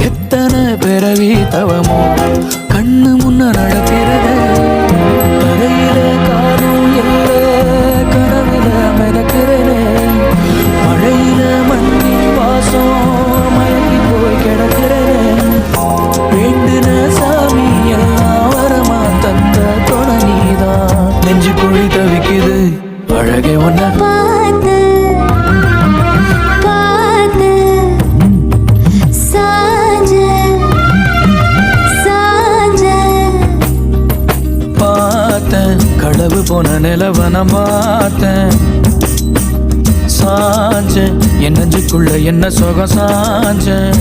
எத்தனை பிறவி தவமோ கண்ணு முன்ன நடக்கிறது. கரையில காரும் இல்ல கனவுல மிதக்கிறேனே. மழையில மண்ணின் வாசம் மயங்கி போய் கிடக்கிறேனே. வேண்டுன சாமி எல்லாம் வரமா தந்த துணை நீதான். நெஞ்சு குழி தவிக்குது அழகே ஒன்ன பார்த்து பார்த்து சாஞ்ச சாஞ்ச பார்த்தேன். களவு போன நிலவ நான் பார்த்தேன். சாஞ்சேன் என் நெஞ்சுக்குள்ள என்ன சுகம் சாஞ்சேன்.